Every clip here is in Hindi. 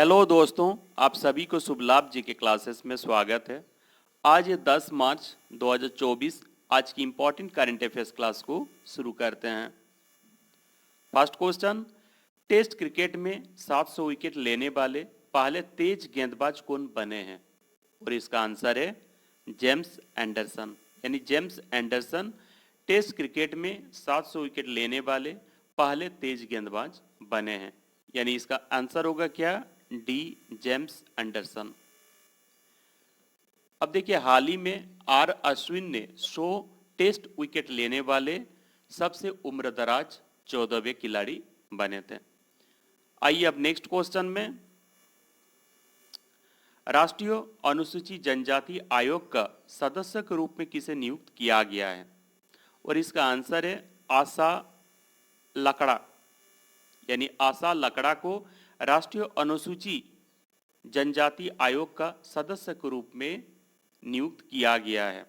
हेलो दोस्तों, आप सभी को शुभ लाभ जी के क्लासेस में स्वागत है। आज 10 मार्च 2024 आज की इम्पोर्टेंट करंट अफेयर्स क्लास को शुरू करते हैं। फर्स्ट क्वेश्चन, टेस्ट क्रिकेट में 700 विकेट लेने वाले पहले तेज गेंदबाज कौन बने हैं? और इसका आंसर है जेम्स एंडरसन। यानी जेम्स एंडरसन टेस्ट क्रिकेट में 700 विकेट लेने वाले पहले तेज गेंदबाज बने हैं। यानी इसका आंसर होगा क्या? D, James Anderson. अब देखिए, हाल ही में आर अश्विन ने 100 टेस्ट विकेट लेने वाले सबसे उम्रदराज 14वें खिलाड़ी बने थे। आइए अब नेक्स्ट क्वेश्चन में, राष्ट्रीय अनुसूचित जनजाति आयोग का सदस्य के रूप में किसे नियुक्त किया गया है? और इसका आंसर है आशा लकड़ा। यानी आशा लकड़ा को राष्ट्रीय अनुसूचित जनजाति आयोग का सदस्य के रूप में नियुक्त किया गया है।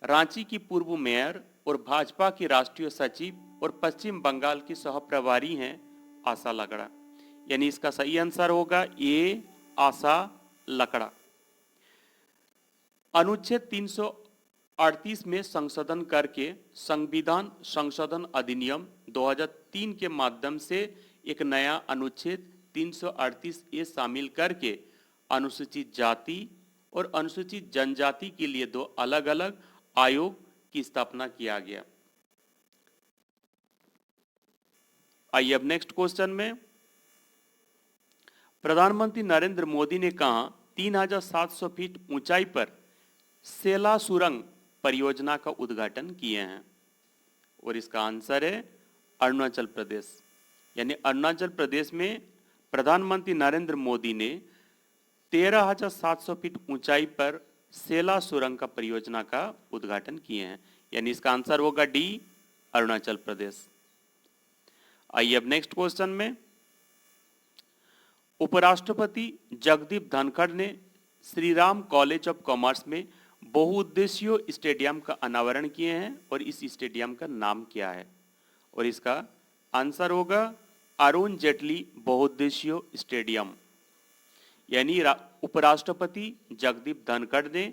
रांची की पूर्व मेयर और भाजपा की राष्ट्रीय सचिव और पश्चिम बंगाल की सहप्रभारी हैं आशा लकड़ा। यानी इसका सही आंसर होगा ए, आशा लकड़ा। अनुच्छेद 338 में संशोधन करके संविधान संशोधन अधिनियम 2003 के माध्यम से एक नया अनुच्छेद 338 ए शामिल करके अनुसूचित जाति और अनुसूचित जनजाति के लिए दो अलग अलग आयोग की स्थापना किया गया। आइए अब नेक्स्ट क्वेश्चन में, प्रधानमंत्री नरेंद्र मोदी ने कहा 3700 फीट ऊंचाई पर सेला सुरंग परियोजना का उद्घाटन किए हैं? और इसका आंसर है अरुणाचल प्रदेश। यानी अरुणाचल प्रदेश में प्रधानमंत्री नरेंद्र मोदी ने 13,700 फीट ऊंचाई पर सेला सुरंग का परियोजना का उद्घाटन किए हैं। यानी इसका आंसर होगा डी, अरुणाचल प्रदेश। आइए अब नेक्स्ट क्वेश्चन में, उपराष्ट्रपति जगदीप धनखड़ ने Shri Ram college of commerce में बहुउद्देशीय स्टेडियम का अनावरण किए हैं और इस स्टेडियम का नाम क्या है? और इसका आंसर होगा अरुण जेटली बहुउद्देशीय स्टेडियम। यानी उपराष्ट्रपति जगदीप धनखड़ ने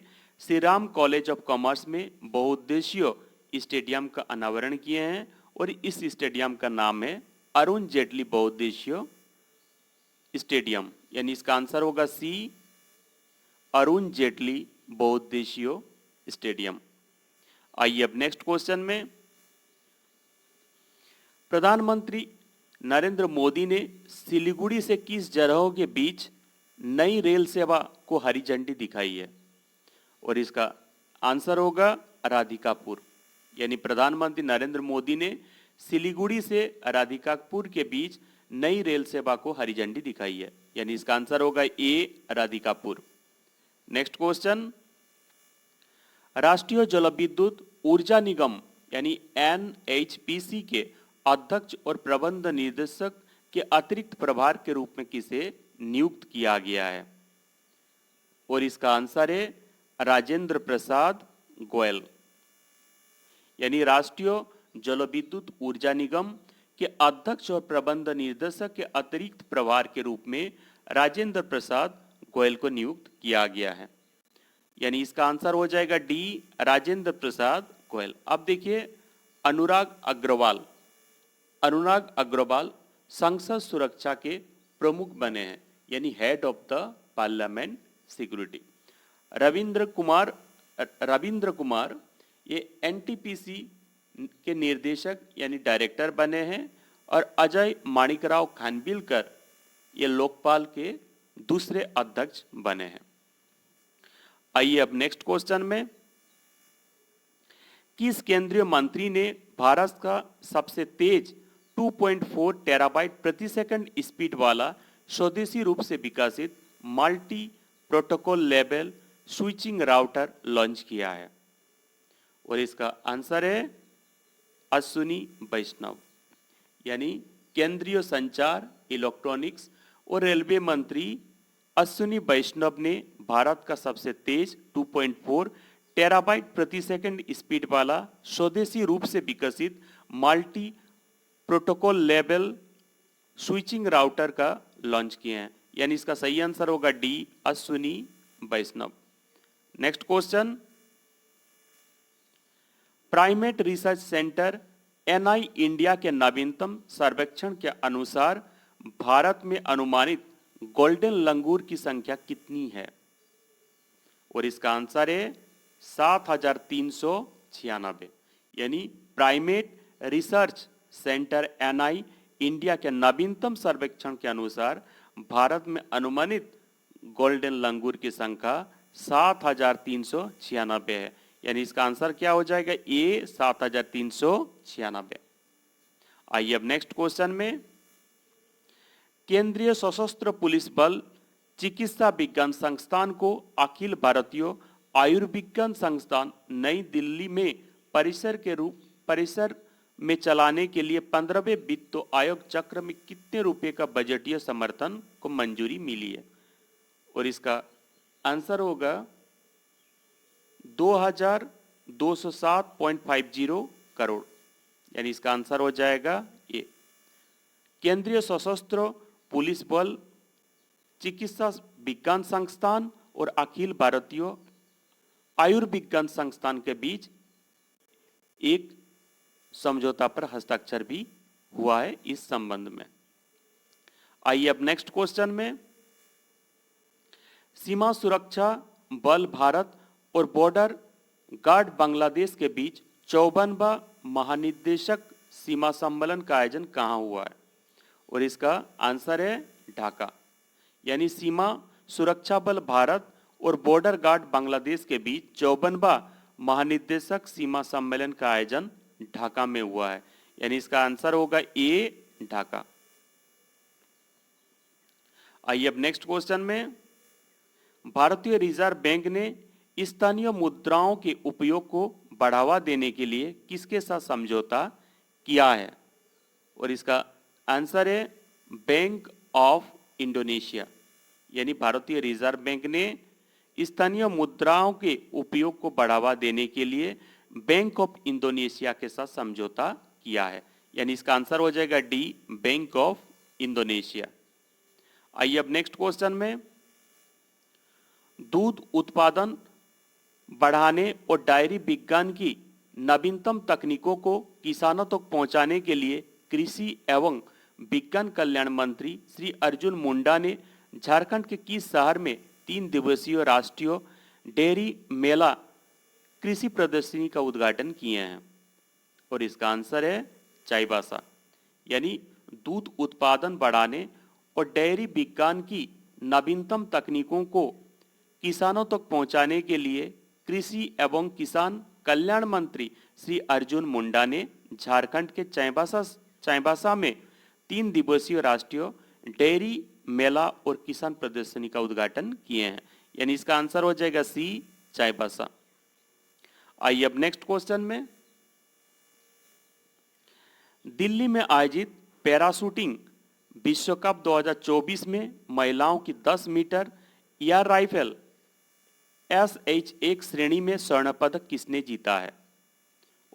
Shri Ram college of commerce में बहुउद्देशीय स्टेडियम का अनावरण किए हैं और इस स्टेडियम का नाम है अरुण जेटली बहुउद्देशीय स्टेडियम। यानी इसका आंसर होगा सी, अरुण जेटली बहुउद्देशीय स्टेडियम। आइए अब नेक्स्ट क्वेश्चन में, प्रधानमंत्री नरेंद्र मोदी ने सिलीगुड़ी से किस जगहों के बीच नई रेल सेवा को हरी झंडी दिखाई है? और इसका आंसर होगा राधिकापुर। यानी प्रधानमंत्री नरेंद्र मोदी ने सिलीगुड़ी से राधिकापुर के बीच नई रेल सेवा को हरी झंडी दिखाई है। यानी इसका आंसर होगा ए, राधिकापुर। नेक्स्ट क्वेश्चन, राष्ट्रीय जल विद्युत ऊर्जा निगम यानी NHPC के अध्यक्ष और प्रबंध निदेशक के अतिरिक्त प्रभार के रूप में किसे नियुक्त किया गया है? और इसका आंसर है राजेंद्र प्रसाद गोयल। यानी राष्ट्रीय जल विद्युत ऊर्जा निगम के अध्यक्ष और प्रबंध निदेशक के अतिरिक्त प्रभार के रूप में राजेंद्र प्रसाद गोयल को नियुक्त किया गया है। यानी इसका आंसर हो जाएगा डी, राजेंद्र प्रसाद गोयल। अब देखिए, अनुराग अग्रवाल संसद सुरक्षा के प्रमुख बने हैं, यानी head of the parliament security. Ravindra Kumar ये NTPC के निर्देशक यानी डायरेक्टर बने हैं और अजय माणिकराव खानविलकर ये लोकपाल के दूसरे अध्यक्ष बने हैं। आइए अब नेक्स्ट क्वेश्चन में, किस केंद्रीय मंत्री ने भारत का सबसे तेज 2.4 टेराबाइट प्रति सेकंड स्पीड वाला स्वदेशी रूप से विकसित multi protocol level switching router launch किया है? और इसका आंसर है अश्विनी वैष्णव। यानी केंद्रीय संचार, इलेक्ट्रॉनिक्स और रेलवे मंत्री अश्विनी वैष्णव ने भारत का सबसे तेज 2.4 टेराबाइट प्रति सेकंड स्पीड वाला स्वदेशी रूप से विकसित multi protocol level switching router का लॉन्च किए हैं, यानी इसका सही आंसर होगा D, Ashwini Vaishnaw. Next question, primate research centre NI India के नवीनतम सर्वेक्षण के अनुसार भारत में अनुमानित गोल्डन लंगूर की संख्या कितनी है? और इसका आंसर है 7396, यानी primate research centre NI India के नवीनतम सर्वेक्षण के अनुसार भारत में अनुमानित गोल्डन लंगूर की संख्या 7396 है, यानी इसका आंसर क्या हो जाएगा? ए, 7396। आइए अब नेक्स्ट क्वेश्चन में, केंद्रीय सशस्त्र पुलिस बल चिकित्सा विज्ञान संस्थान को अखिल भारतीय आयुर्विज्ञान संस्थान नई दिल्ली में परिसर में चलाने के लिए 15वें वित्त आयोग चक्र में कितने रुपए का बजटीय समर्थन को मंजूरी मिली है? और इसका आंसर होगा 2207.50 करोड़, यानी इसका आंसर हो जाएगा ए। केंद्रीय सशस्त्र पुलिस बल चिकित्सा विज्ञान संस्थान और अखिल भारतीय आयुर्विज्ञान संस्थान के बीच एक समझौता पर हस्ताक्षर भी हुआ है इस संबंध में। आइए अब नेक्स्ट क्वेश्चन में, सीमा सुरक्षा बल भारत और बॉर्डर गार्ड बांग्लादेश के बीच 54वां महानिदेशक सीमा सम्मेलन का आयोजन कहां हुआ है? और इसका आंसर है ढाका, यानी सीमा सुरक्षा बल भारत और बॉर्डर गार्ड बांग्लादेश के बीच 54वां महानिदेशक सीमा सम्मेलन का आयोजन ढाका में हुआ है, यानी इसका आंसर होगा ए, ढाका। आइए अब नेक्स्ट क्वेश्चन में, भारतीय रिजर्व बैंक ने स्थानीय मुद्राओं के उपयोग को बढ़ावा देने के लिए किसके साथ समझौता किया है? और इसका आंसर है बैंक ऑफ इंडोनेशिया, यानी भारतीय रिजर्व बैंक ने स्थानीय मुद्राओं के उपयोग को बढ़ावा देने के लिए बैंक ऑफ इंडोनेशिया के साथ समझौता किया है, यानी इसका आंसर हो जाएगा डी, बैंक ऑफ इंडोनेशिया। आइए अब नेक्स्ट क्वेश्चन में, दूध उत्पादन बढ़ाने और डायरी विज्ञान की नवीनतम तकनीकों को किसानों तक पहुंचाने के लिए कृषि एवं विज्ञान कल्याण मंत्री श्री अर्जुन मुंडा ने झारखंड के किस शहर में 3 दिवसीय राष्ट्रीय डेयरी मेला कृषि प्रदर्शनी का उद्घाटन किए हैं? और इसका आंसर है चाईबासा, यानी दूध उत्पादन बढ़ाने और डेयरी विज्ञान की नवीनतम तकनीकों को किसानों तक पहुंचाने के लिए कृषि एवं किसान कल्याण मंत्री श्री अर्जुन मुंडा ने झारखंड के चाईबासा में 3 दिवसीय राष्ट्रीय डेयरी मेला और किसान प्रदर्शनी का उद्घाटन किए हैं, यानी इसका आंसर हो जाएगा सी, चाईबासा। आइए अब नेक्स्ट क्वेश्चन में, दिल्ली में आयोजित पैराशूटिंग विश्व कप 2024 में महिलाओं की 10 मीटर एयर राइफल SH1 श्रेणी में स्वर्ण पदक किसने जीता है?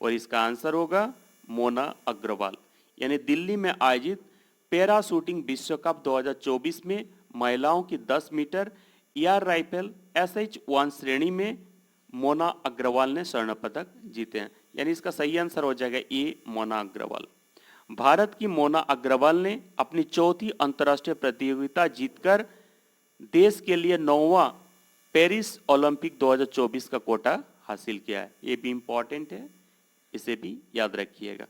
और इसका आंसर होगा मोना अग्रवाल, यानी दिल्ली में आयोजित पैरा शूटिंग विश्व कप 2024 में महिलाओं की 10 मीटर एयर राइफल SH1 श्रेणी में मोना अग्रवाल ने स्वर्ण पदक जीते हैं, यानी इसका सही आंसर हो जाएगा ए, मोना अग्रवाल। भारत की मोना अग्रवाल ने अपनी चौथी अंतर्राष्ट्रीय प्रतियोगिता जीतकर देश के लिए 9वां पेरिस ओलंपिक 2024 का कोटा हासिल किया है। ये भी इंपॉर्टेंट है, इसे भी याद रखिएगा।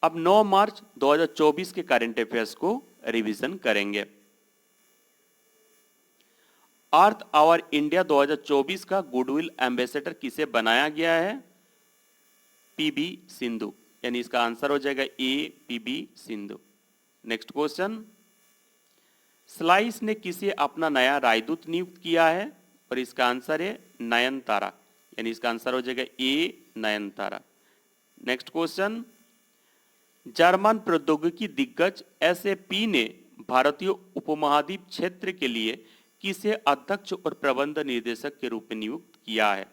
अब 9 मार्च 2024 के करंट अफेयर्स को रिवीजन करेंगे। अर्थ आवर इंडिया 2024 का गुडविल एम्बेसडर किसे बनाया गया है? पीबी सिंधु, यानी इसका आंसर हो जाएगा A, PV Sindhu. Next question, Slice ने किसे अपना नया राजदूत नियुक्त किया है? और इसका आंसर है नयनतारा, यानी इसका आंसर हो जाएगा ए, नयनतारा। नेक्स्ट क्वेश्चन, जर्मन प्रौद्योगिकी दिग्गज SAP ने भारतीय उपमहाद्वीप क्षेत्र के लिए किसे अध्यक्ष और प्रबंध निर्देशक के रूप में नियुक्त किया है?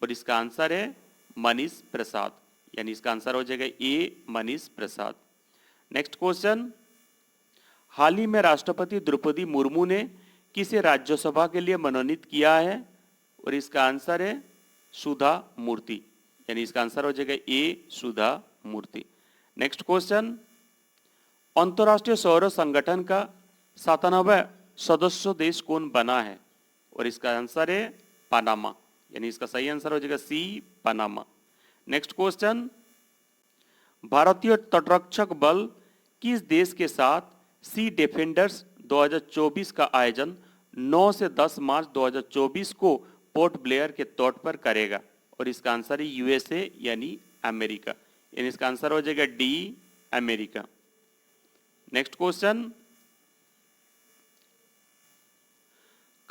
और इसका आंसर है मनीष प्रसाद, यानी इसका आंसर हो जाएगा ए, मनीष प्रसाद। नेक्स्ट क्वेश्चन, हाल ही में राष्ट्रपति द्रौपदी मुर्मू ने किसे राज्यसभा के लिए मनोनीत किया है? और इसका आंसर है सुधा मूर्ति, यानी इसका आंसर हो जाएगा ए सुधा मूर्ति। नेक्स्ट क्वेश्चन, अंतर्राष्ट्रीय सौर संगठन का 97वां सदस्य देश कौन बना है? और इसका आंसर है पनामा, यानी इसका सही आंसर हो जाएगा सी पनामा। नेक्स्ट क्वेश्चन, भारतीय तटरक्षक बल किस देश के साथ सी डिफेंडर्स 2024 का आयोजन 9 से 10 मार्च 2024 को पोर्ट ब्लेयर के तौर पर करेगा? और इसका आंसर है यूएसए यानी अमेरिका, यानी इसका आंसर हो जाएगा डी अमेरिका। नेक्स्ट क्वेश्चन,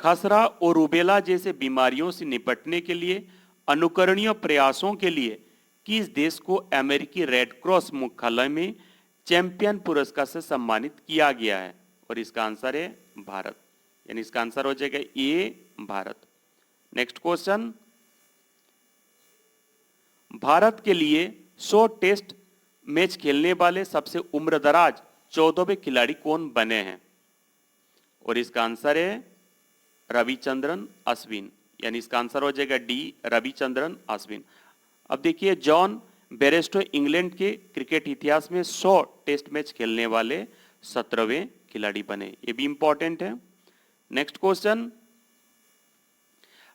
खसरा और रूबेला जैसे बीमारियों से निपटने के लिए अनुकरणीय प्रयासों के लिए किस देश को अमेरिकी रेड क्रॉस मुख्यालय में चैंपियन पुरस्कार से सम्मानित किया गया है? और इसका आंसर है भारत, यानी इसका आंसर हो जाएगा ए भारत। नेक्स्ट क्वेश्चन, भारत के लिए 100 टेस्ट मैच खेलने वाले सबसे उम्रदराज 14वें खिलाड़ी कौन बने हैं? और इसका आंसर है रविचंद्रन अश्विन, यानी इसका आंसर हो जाएगा डी रविचंद्रन अश्विन। अब देखिए, जॉन बेरेस्टो इंग्लैंड के क्रिकेट इतिहास में 100 टेस्ट मैच खेलने वाले 17वें खिलाड़ी बने, ये भी इंपॉर्टेंट है। नेक्स्ट क्वेश्चन,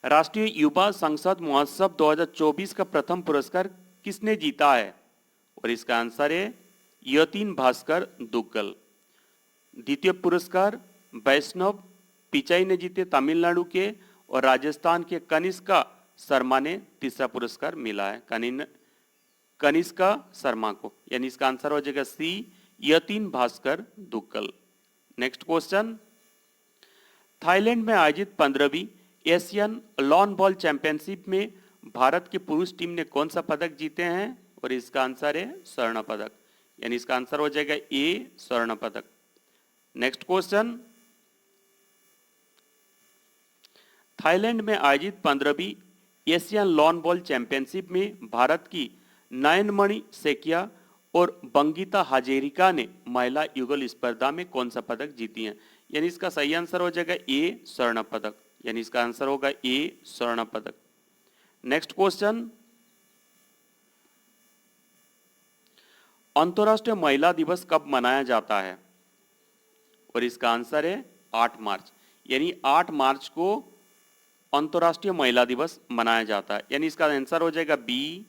राष्ट्रीय युवा संसद महोत्सव 2024 का प्रथम पुरस्कार किसने जीता है? और इसका आंसर है यतीन भास्कर दुग्गल। द्वितीय पुरस्कार वैष्णव पिचाई ने जीते तमिलनाडु के, और राजस्थान के कनिष्का शर्मा ने तीसरा पुरस्कार मिला है कनिष्का शर्मा को, यानी इसका आंसर हो जाएगा C Yatin Bhaskar Duggal. Next question, Thailand में आयोजित 15वीं एशियन लॉन बॉल चैंपियनशिप में भारत की पुरुष टीम ने कौन सा पदक जीते हैं? और इसका आंसर है स्वर्ण पदक, यानी इसका आंसर हो जाएगा ए स्वर्ण पदक। नेक्स्ट क्वेश्चन, थाईलैंड में आयोजित 15वीं एशियन लॉन बॉल चैंपियनशिप में भारत की नयनमणि सेकिया और बंगीता हाजेरिका ने महिला युगल स्पर्धा में कौन सा पदक जीती हैं? यानी इसका सही आंसर हो जाएगा ए स्वर्ण पदक, यानी इसका आंसर होगा ए स्वर्ण पदक। नेक्स्ट क्वेश्चन, अंतर्राष्ट्रीय महिला दिवस कब मनाया जाता है? और इसका आंसर है 8 मार्च, यानी 8 मार्च को अंतर्राष्ट्रीय महिला दिवस मनाया जाता है, यानी इसका आंसर हो जाएगा बी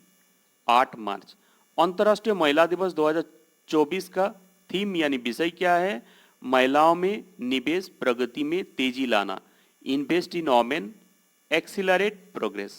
8 मार्च। अंतर्राष्ट्रीय महिला दिवस 2024 का थीम यानी विषय क्या है? महिलाओं में निवेश, प्रगति में तेजी लाना, invest in women, accelerate progress.